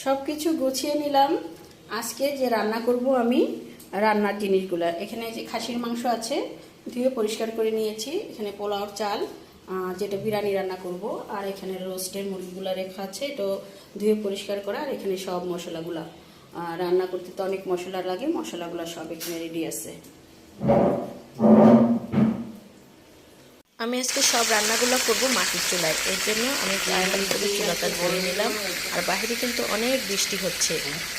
সব কিছু গুছিয়ে নিলাম। আজকে যে রান্না করব আমি রান্নার জিনিসগুলো, এখানে যে খাসির মাংস আছে ধুয়ে পরিষ্কার করে নিয়েছি, এখানে পোলাওর চাল যেটা বিরিয়ানি রান্না করব, আর এখানে রোস্টের মুরগিগুলো রেখা আছে, এটা ধুয়ে পরিষ্কার করা, আর এখানে সব মশলাগুলা রান্না করতে তো অনেক মশলা লাগে, মশলাগুলো সব এখানে রেডি আছে। আমি আজকে সব রান্নাগুলো করব মাটির চুলায়, এর জন্য আমি চাইলাম করে চুলাটা ধরে নিলাম। আর বাইরে কিন্তু অনেক বৃষ্টি হচ্ছে,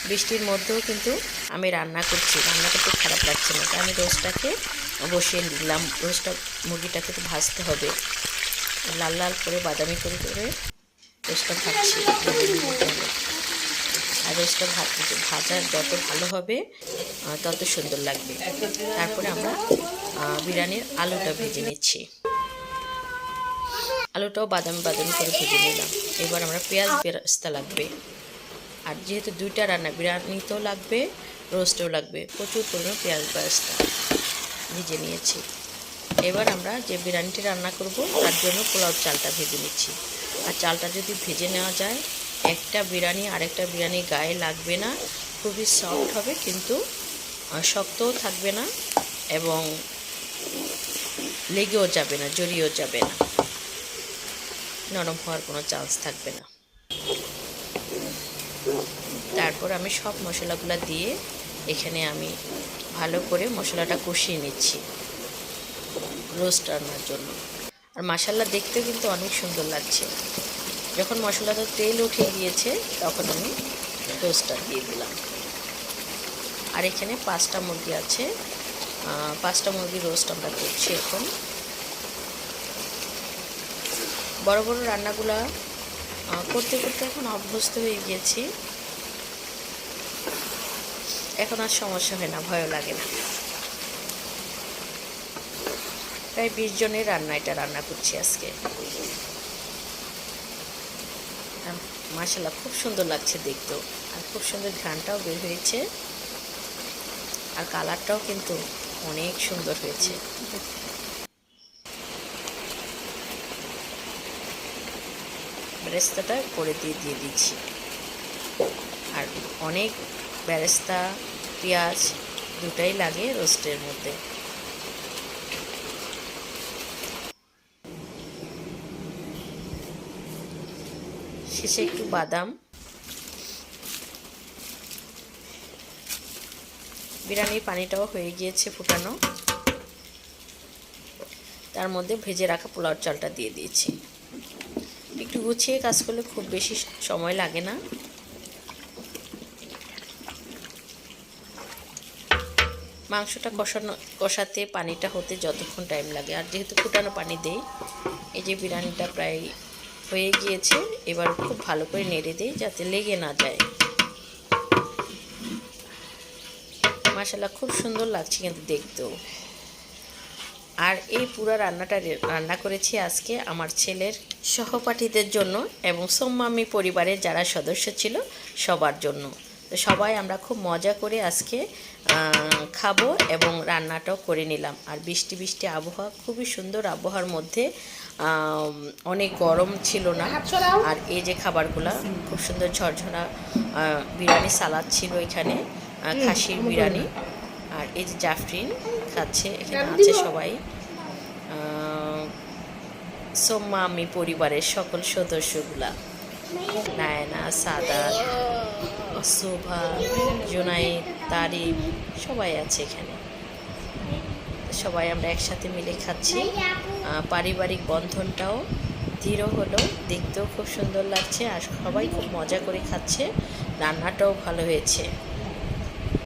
বৃষ্টির মধ্যেও কিন্তু আমি রান্না করছি, রান্না করতে খারাপ লাগছে না, তাই আমি রোস্টটাকে বসিয়ে নিলাম। রোস্টটা মুরগিটাকে তো ভাজতে হবে, লাল লাল করে বাদামি করে করে রোস্টটা ভাজছি। আর রোস্টটা ভাজা যত ভালো হবে তত সুন্দর লাগবে। তারপরে আমরা বিরিয়ানির আলুটা ভেজে নিচ্ছি, আলুটাও বাদামি বাদামি করে ভেজে নিলাম। এবার আমরা পেঁয়াজ বেরেস্তা লাগবে, আর যেহেতু দুইটা রান্না, বিরিয়ানিতেও লাগবে রোস্টেও লাগবে, প্রচুর পরিমাণে পেঁয়াজ বেরেস্তা ভেজে নিয়েছি। এবার আমরা যে বিরিয়ানিটি রান্না করব তার জন্য পোলাও চালটা ভেজে নিচ্ছি। আর চালটা যদি ভেজে নেওয়া যায়, একটা বিরিয়ানি আরেকটা বিরিয়ানি গায়ে লাগবে না, খুবই সফট হবে, কিন্তু শক্তও থাকবে না এবং লেগেও যাবে না, জড়িয়েও যাবে না, নরম হওয়ার কোনো চান্স থাকবে না। তারপর আমি সব মশলাগুলো দিয়ে এখানে আমি ভালো করে মশলাটা কষিয়ে নিচ্ছি রোস্ট রান্নার জন্য। আর মাশাআল্লাহ দেখতেও কিন্তু অনেক সুন্দর লাগছে। যখন মশলাটা তেল উঠে গিয়েছে তখন আমি রোস্টটা দিয়ে দিলাম। আর এখানে 5টা মুরগি আছে, 5টা মুরগির রোস্ট আমরা করছি এখন। বড় বড় রান্নাগুলা করতে করতে এখন অভ্যস্ত হয়ে গিয়েছি, এখন আর সমস্যা হয় না, ভয়ও লাগে না। প্রায় 20 জনের এটা রান্না করছি আজকে। মাশাআল্লাহ খুব সুন্দর লাগছে দেখতেও, আর খুব সুন্দর ঘ্রাণটাও বের হয়েছে, আর কালারটাও কিন্তু অনেক সুন্দর হয়েছে। বেরেস্তাটা করে দিয়ে দিচ্ছি, আর অনেক বেরেস্তা পেঁয়াজ দুটাই লাগে রোস্টের মধ্যে। শেষে একটু বাদাম। বিরিয়ানির পানিটাও হয়ে গিয়েছে ফুটানো, তার মধ্যে ভেজে রাখা পোলাওর চালটা দিয়ে দিয়েছি। একটু গুছিয়ে কাজ করলে খুব বেশি সময় লাগে না। মাংসটা কষাতে পানিটা হতে যতক্ষণ টাইম লাগে, আর যেহেতু ফুটানো পানি দেই, এই যে বিরিয়ানিটা প্রায় হয়ে গিয়েছে, এবার খুব ভালো করে নেড়ে দিই যাতে লেগে না যায়। মাশাআল্লাহ খুব সুন্দর লাগছে কিন্তু দেখতেও। আর এই পুরো রান্নাটা রান্না করেছি আজকে আমার ছেলের সহপাঠীদের জন্য এবং সোম্মামি পরিবারের যারা সদস্য ছিল সবার জন্য। তো সবাই আমরা খুব মজা করে আজকে খাবো এবং রান্নাটাও করে নিলাম। আর বৃষ্টি বৃষ্টি আবহাওয়া, খুবই সুন্দর আবহাওয়ার মধ্যে, অনেক গরম ছিল না। আর এই যে খাবারগুলা খুব সুন্দর ঝরঝরা বিরিয়ানি, সালাদ ছিল এখানে, খাসির বিরিয়ানি, আর এই যে জাফরিন খাচ্ছে, এখানে আছে সবাই সোম্মামি পরিবারের সকল সদস্যগুলা, নায়না, সাদাত, শোভা, জুনাইদ, তারিফ, সবাই আছে এখানে। সবাই আমরা একসাথে মিলে খাচ্ছি, পারিবারিক বন্ধনটাও দৃঢ় হলো, দেখতেও খুব সুন্দর লাগছে, আর সবাই খুব মজা করে খাচ্ছে, রান্নাটাও ভালো হয়েছে।